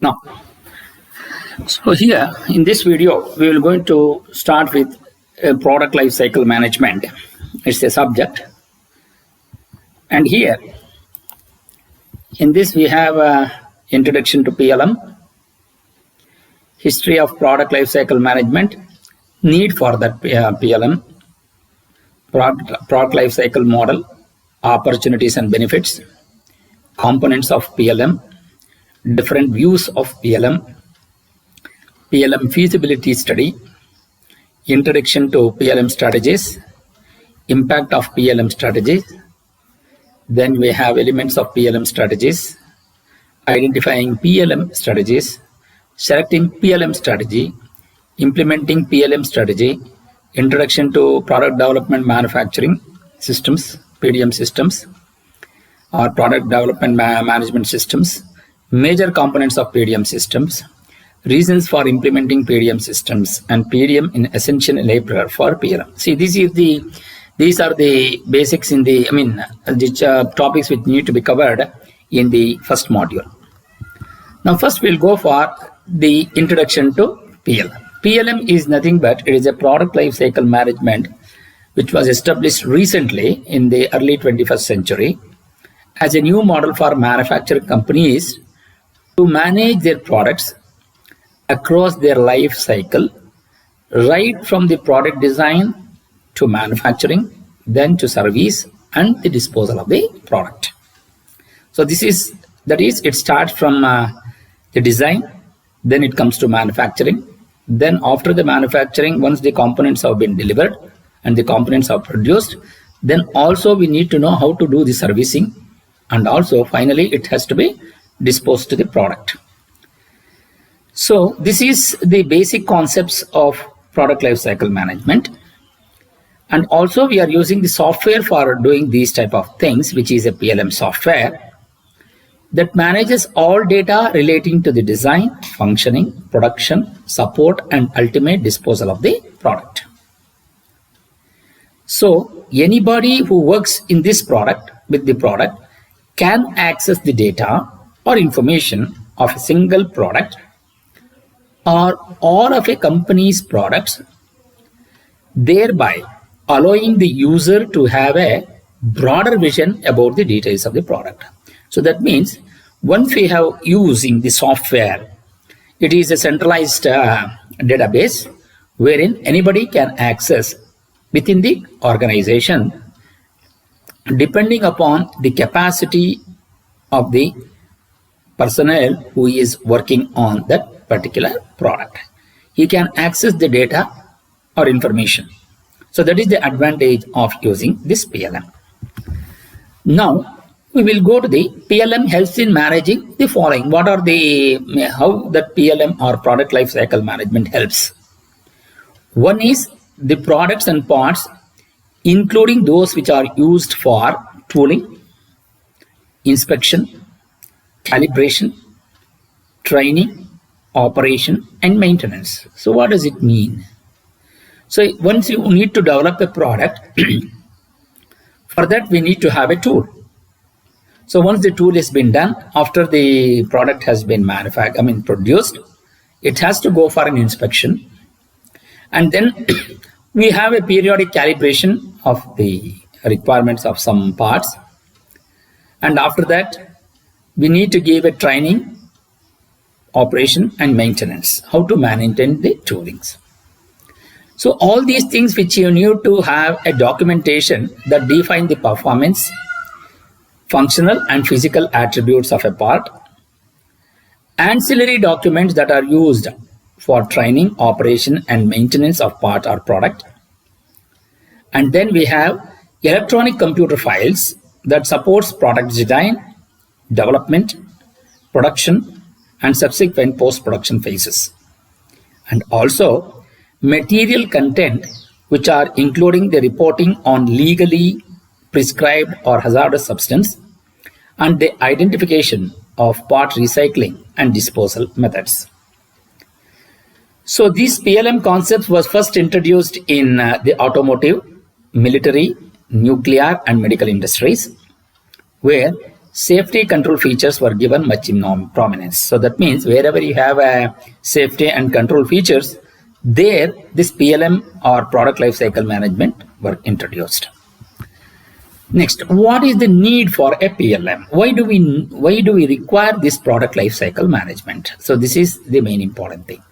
Now, so here in this video, we will going to start with product life cycle management. It's a subject. And here, in this we have a introduction to PLM, history of product life cycle management, need for that PLM, product life cycle model, opportunities and benefits, components of PLM, different views of PLM, PLM feasibility study, introduction to PLM strategies, impact of PLM strategies. Then we have elements of PLM strategies, identifying PLM strategies, selecting PLM strategy, implementing PLM strategy, introduction to product development manufacturing systems, PDM systems, or product development management systems, major components of PDM systems, reasons for implementing PDM systems, and PDM in essential enabler for PLM. See, these are the basics in the, topics which need to be covered in the first module. Now, first we'll go for the introduction to PLM. PLM is nothing but it is a product life cycle management which was established recently in the early 21st century as a new model for manufacturing companies to manage their products across their life cycle, right from the product design to manufacturing, then to service and the disposal of the product. So it starts from the design, then it comes to manufacturing. Then after the manufacturing, once the components have been delivered and the components are produced, then also we need to know how to do the servicing, and also finally it has to be disposed to the product. So this is the basic concepts of product life cycle management. And also we are using the software for doing these type of things, which is a PLM software that manages all data relating to the design, functioning, production, support, and ultimate disposal of the product. So anybody who works in this product, with the product, can access the data or information of a single product or all of a company's products, thereby allowing the user to have a broader vision about the details of the product. So that means once we have using the software, it is a centralized database wherein anybody can access within the organization depending upon the capacity of the personnel who is working on that particular product. He can access the data or information. So that is the advantage of using this PLM. Now, we will go to the PLM helps in managing the following. How that PLM or product life cycle management helps? One is the products and parts, including those which are used for tooling, inspection, calibration, training, operation, and maintenance. So what does it mean? So once you need to develop a product, for that we need to have a tool. So once the tool has been done, after the product has been produced, it has to go for an inspection. And then we have a periodic calibration of the requirements of some parts. And after that, we need to give a training, operation, and maintenance, how to maintain the toolings. So all these things which you need to have a documentation that define the performance, functional and physical attributes of a part, ancillary documents that are used for training, operation, and maintenance of part or product. And then we have electronic computer files that supports product design, development, production, and subsequent post-production phases. And also material content which are including the reporting on legally prescribed or hazardous substance and the identification of part recycling and disposal methods. So these PLM concepts was first introduced in the automotive, military, nuclear, and medical industries, where safety control features were given much prominence. So that means wherever you have a safety and control features, there this PLM or product lifecycle management were introduced. Next, what is the need for a PLM? Why do we require this product lifecycle management? So this is the main important thing.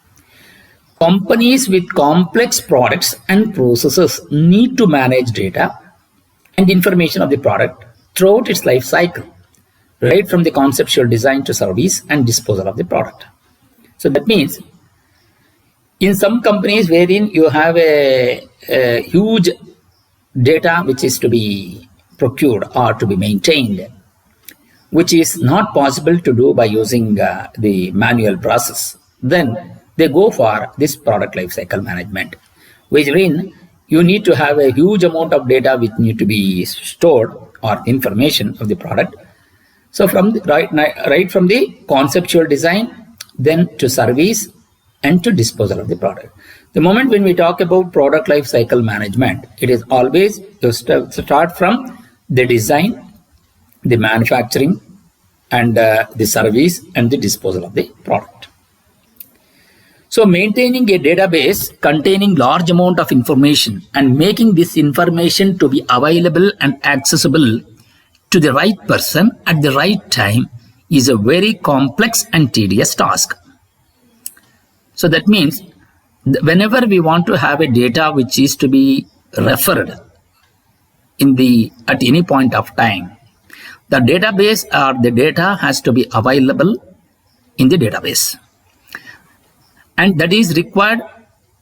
Companies with complex products and processes need to manage data and information of the product throughout its life cycle, right from the conceptual design to service and disposal of the product. So that means in some companies wherein you have a huge data which is to be procured or to be maintained, which is not possible to do by using the manual process, then they go for this product lifecycle management, which means you need to have a huge amount of data which need to be stored or information of the product. So from the, right from the conceptual design, then to service and to disposal of the product. The moment when we talk about product lifecycle management, it is always to start from the design, the manufacturing, and the service and the disposal of the product. So maintaining a database containing large amount of information and making this information to be available and accessible to the right person at the right time is a very complex and tedious task. So that means whenever we want to have a data which is to be referred at any point of time, the database or the data has to be available in the database. And that is required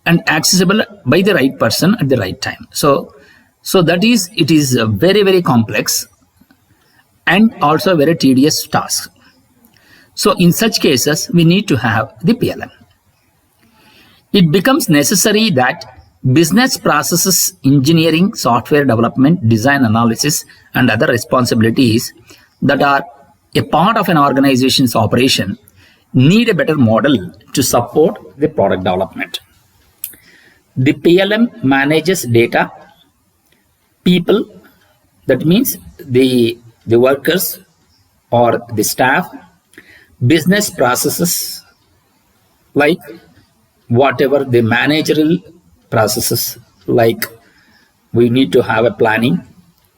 and accessible by the right person at the right time. So it is a very, very complex and also a very tedious task. So in such cases, we need to have the PLM. It becomes necessary that business processes, engineering, software development, design analysis, and other responsibilities that are a part of an organization's operation need a better model to support the product development. The PLM manages data, people, that means the workers or the staff, business processes like whatever the managerial processes, like we need to have a planning,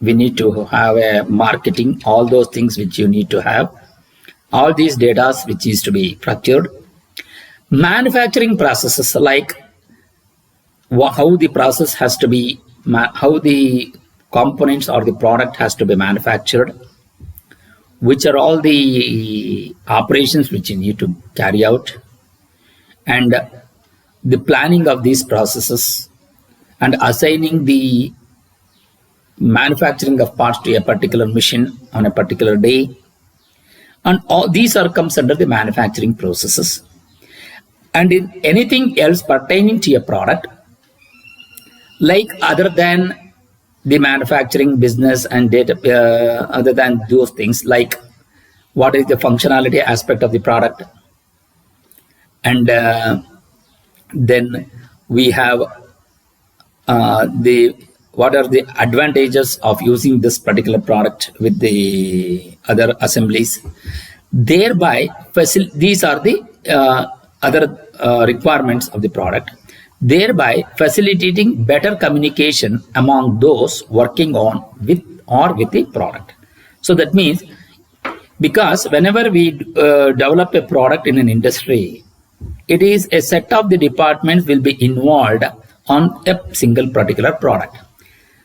we need to have a marketing, all those things which you need to have. All these data which is to be procured. Manufacturing processes like how the process has to be, how the components or the product has to be manufactured, which are all the operations which you need to carry out, and the planning of these processes and assigning the manufacturing of parts to a particular machine on a particular day. And all these comes under the manufacturing processes. And in anything else pertaining to a product, like other than the manufacturing business and data, other than those things, like what is the functionality aspect of the product, and then we have what are the advantages of using this particular product with the other assemblies. Thereby, these are the other requirements of the product, thereby facilitating better communication among those working on with the product. So that means, because whenever we develop a product in an industry, it is a set of the departments will be involved on a single particular product.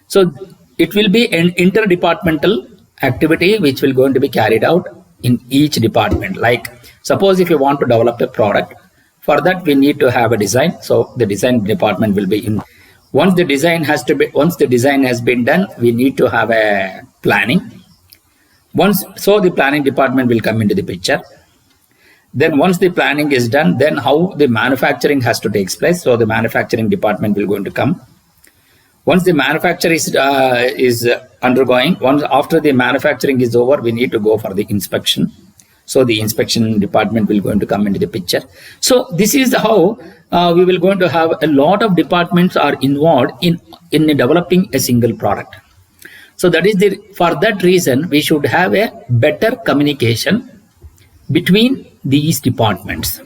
So it will be an interdepartmental activity which will going to be carried out in each department. Like suppose if you want to develop a product, for that we need to have a design. So the design department will be in. Once the design has been done, we need to have a planning. So the planning department will come into the picture. Then once the planning is done, then how the manufacturing has to take place. So the manufacturing department will going to come. Once the manufacture is undergoing, after the manufacturing is over, we need to go for the inspection. So the inspection department will going to come into the picture. So this is how we will going to have a lot of departments are involved in developing a single product. So that is for that reason, we should have a better communication between these departments.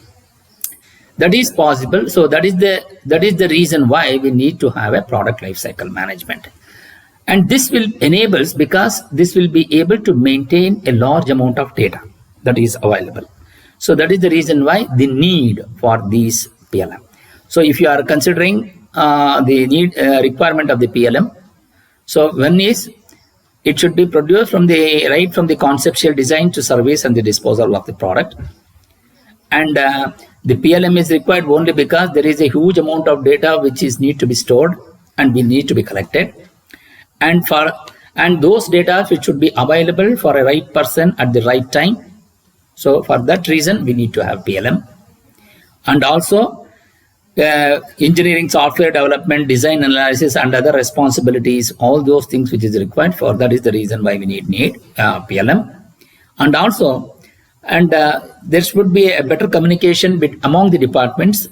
That is possible. So that is the reason why we need to have a product lifecycle management. And this will enable, because this will be able to maintain a large amount of data that is available. So that is the reason why the need for these PLM. So if you are considering the requirement of the PLM, so one is it should be produced from the conceptual design to service and the disposal of the product. And the PLM is required only because there is a huge amount of data which need to be stored and will need to be collected. And those data which should be available for a right person at the right time. So for that reason, we need to have PLM. And also engineering, software development, design analysis, and other responsibilities, all those things which is required for, that is the reason why we need PLM. And also, there should be a better communication among the departments,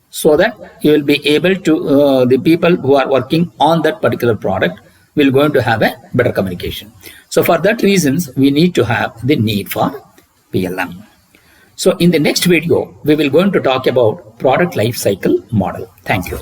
so that you will be able to, the people who are working on that particular product will going to have a better communication. So for that reasons, we need to have the need for PLM. So in the next video, we will going to talk about product life cycle model. Thank you.